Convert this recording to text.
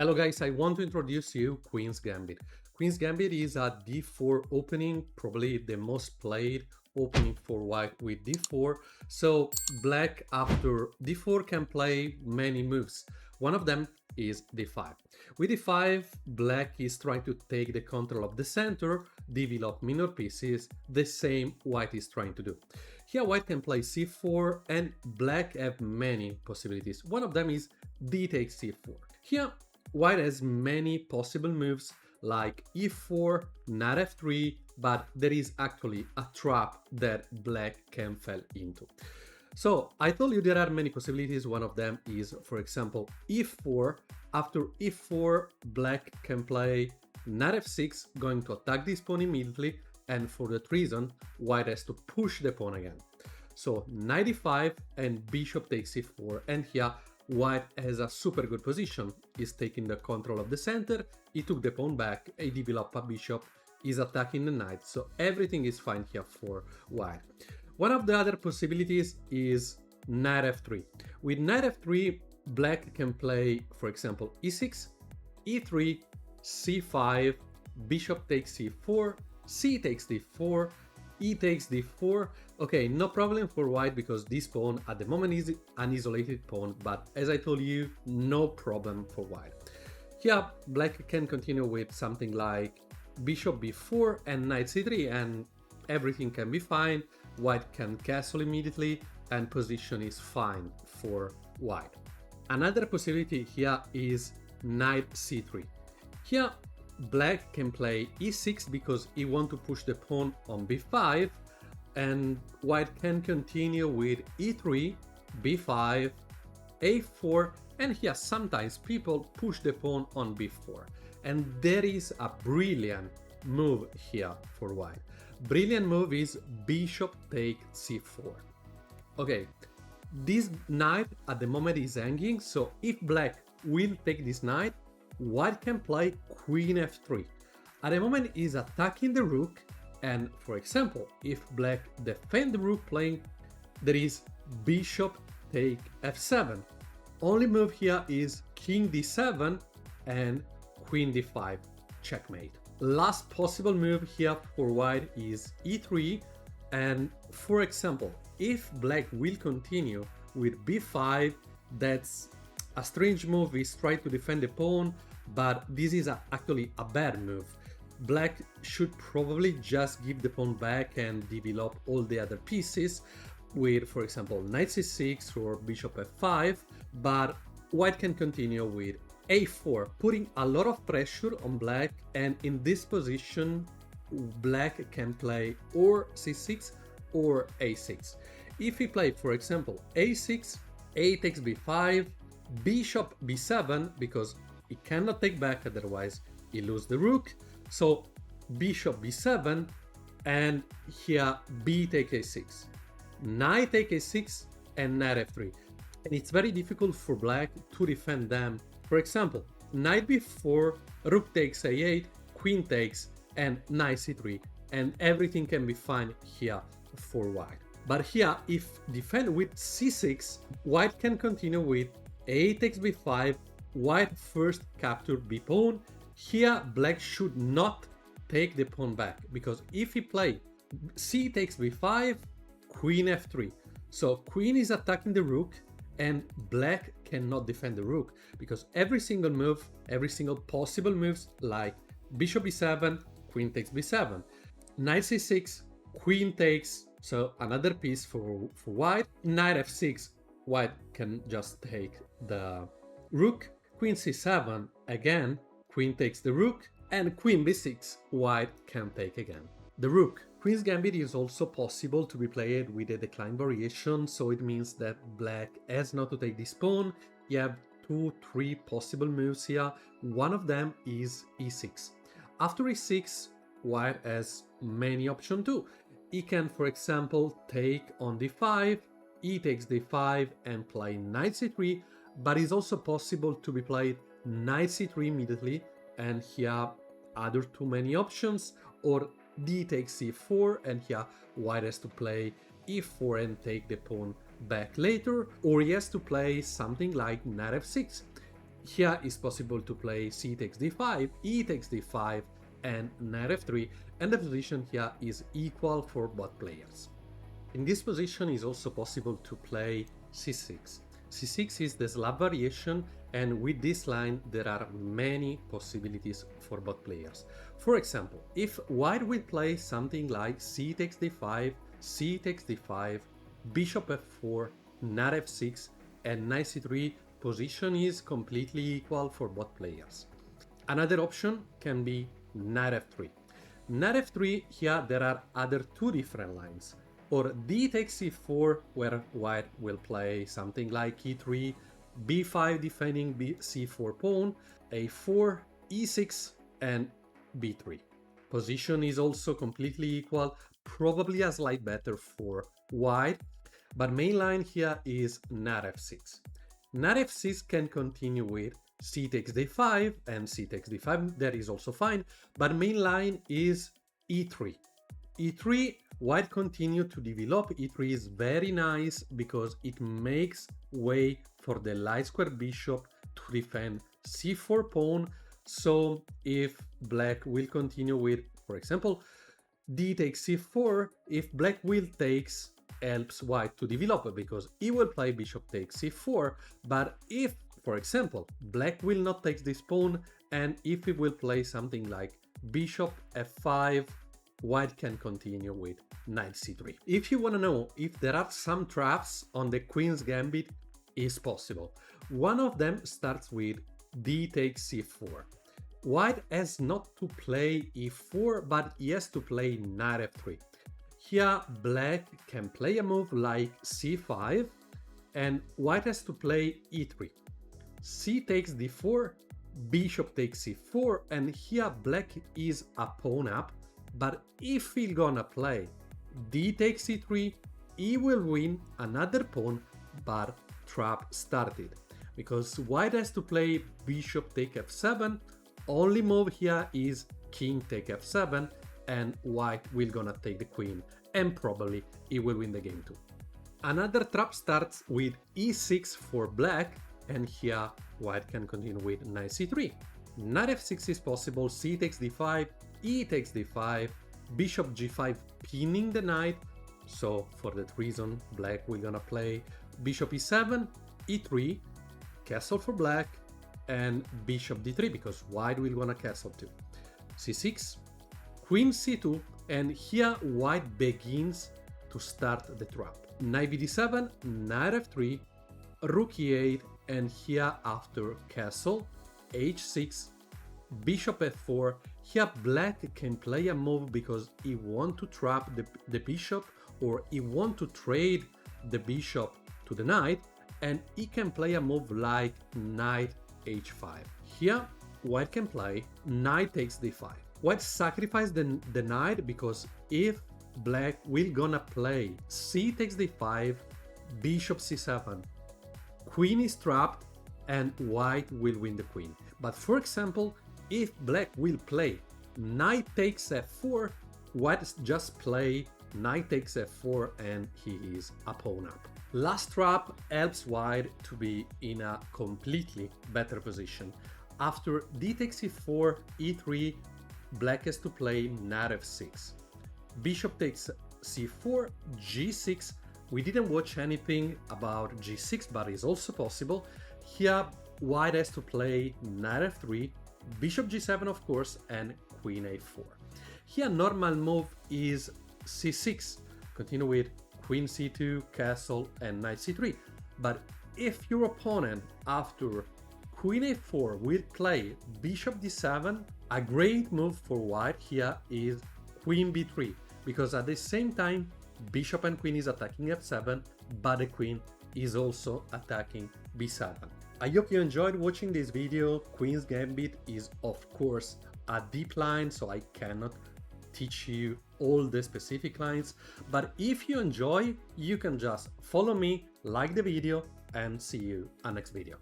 Hello guys, I want to introduce you Queen's Gambit. Queen's Gambit is a d4 opening, probably the most played opening for white with d4. So black after d4 can play many moves. One of them is d5. With d5, black is trying to take the control of the center, develop minor pieces, the same white is trying to do. Here white can play c4 and black have many possibilities. One of them is d takes c4. Here white has many possible moves like e4, knight f3, but there is actually a trap that black can fall into. So I told you there are many possibilities. One of them is, for example, e4. After e4, black can play knight f6, going to attack this pawn immediately, and for that reason, white has to push the pawn again. So knight e5 and bishop takes e4, and here white has a super good position. He's taking the control of the center, he took the pawn back, he developed a bishop, he's attacking the knight, so everything is fine here for white. One of the other possibilities is knight f3. With knight f3, black can play, for example, e6, e3, c5, bishop takes c4, c takes d4, e takes d4. Okay, no problem for white because this pawn at the moment is an isolated pawn, but as I told you, no problem for white. Here, black can continue with something like bishop b4 and knight c3 and everything can be fine. White can castle immediately and position is fine for white. Another possibility here is knight c3. Here, black can play e6 because he wants to push the pawn on b5, and white can continue with e3, b5, a4, and here sometimes people push the pawn on b4. And there is a brilliant move here for white. Brilliant move is bishop take c4. Okay, this knight at the moment is hanging, so if black will take this knight, white can play queen f3. At the moment is attacking the rook, and for example, if black defend the rook playing, there is bishop take f7. Only move here is king d7 and queen d5, checkmate. Last possible move here for white is e3, and for example, if black will continue with b5, that's a strange move. Is try to defend the pawn, but this is actually a bad move. Black should probably just give the pawn back and develop all the other pieces with, for example, knight c6 or bishop f5, but white can continue with a4, putting a lot of pressure on black, and in this position, black can play or c6 or a6. If he played, for example, a6, a takes b5, bishop b7, because he cannot take back, otherwise he loses the rook. So bishop b7, and here b take a6, knight take a6, and knight f3. And it's very difficult for black to defend them. For example, knight b4, rook takes a8, queen takes, and knight c3, and everything can be fine here for white. But here, if defend with c6, white can continue with a takes b5, white first capture b pawn. Here black should not take the pawn back, because if he play c takes b5, queen f3, so queen is attacking the rook and black cannot defend the rook, because every single move, every single possible moves like bishop b7, queen takes b7, knight c6, queen takes, so another piece for white, knight f6, white can just take the rook, queen c7, again, queen takes the rook, and queen b6, white can take again the rook. Queen's Gambit is also possible to be played with a decline variation, so it means that black has not to take this pawn. You have 2-3 possible moves here. One of them is e6. After e6, white has many options too. He can, for example, take on d5, e takes d5 and play knight c3, but it's also possible to be played knight c3 immediately, and here other too many options, or d takes c4, and here white has to play e4 and take the pawn back later, or he has to play something like knight f6. here is possible to play c takes d5, e takes d5, and knight f3, and the position here is equal for both players. In this position is also possible to play c6. c6 is the Slav variation, and with this line there are many possibilities for both players. For example, if white will play something like c takes d5, c takes d5, bishop f4, knight f6, and knight c3, position is completely equal for both players. Another option can be knight f3. Knight f3, here there are other two different lines. Or d takes c4, where white will play something like e3, b5 defending c4 pawn, a4, e6, and b3. Position is also completely equal, probably a slight better for white, but main line here is knight f6. Knight f6 can continue with c takes d5 and c takes d5, that is also fine, but main line is e3. e3, white continue to develop. e3 is very nice because it makes way for the light square bishop to defend c4 pawn. So if black will continue with, for example, d takes c4, if black will takes, helps white to develop because he will play bishop takes c4, but if, for example, black will not take this pawn, and if he will play something like bishop f5, white can continue with knight c3. If you want to know if there are some traps on the Queen's Gambit, is possible. One of them starts with d takes c4. White has not to play e4, but he has to play knight f3. Here black can play a move like c5, and white has to play e3. c takes d4, bishop takes c4, and here black is a pawn up, but if he's gonna play d takes c3, he will win another pawn, but trap started. Because white has to play bishop take f7, only move here is king take f7, and white will gonna take the queen, and probably he will win the game too. Another trap starts with e6 for black, and here white can continue with knight c3. Knight f6 is possible, c takes d5, e takes d5, bishop g5 pinning the knight, so for that reason black will gonna play bishop e7, e3, castle for black, and bishop d3 because white will gonna castle too. c6, queen c2, and here white begins to start the trap. Knight bd7, knight f3, rook e8, and here after castle, h6, bishop f4. Here black can play a move because he want to trap the bishop, or he want to trade the bishop to the knight, and he can play a move like knight h5. Here white can play knight takes d5. White sacrifice the knight because if black will gonna play c takes d5, bishop c7, queen is trapped, and white will win the queen. But for example, if black will play knight takes f4, white just play knight takes f4, and he is a pawn up. Last trap helps white to be in a completely better position. After d takes e4, e3, black has to play knight f6. Bishop takes c4, g6. We didn't watch anything about g6, but it's also possible. Here white has to play knight f3, bishop g7 of course, and queen a4. Here normal move is c6, continue with queen c2, castle, and knight c3. But if your opponent after queen a4 will play bishop d7, a great move for white here is queen b3, because at the same time bishop and queen is attacking f7, but the queen is also attacking b7. I hope you enjoyed watching this video. Queen's Gambit is of course a deep line, so I cannot teach you all the specific lines, but if you enjoy, you can just follow me, like the video, and see you on next video.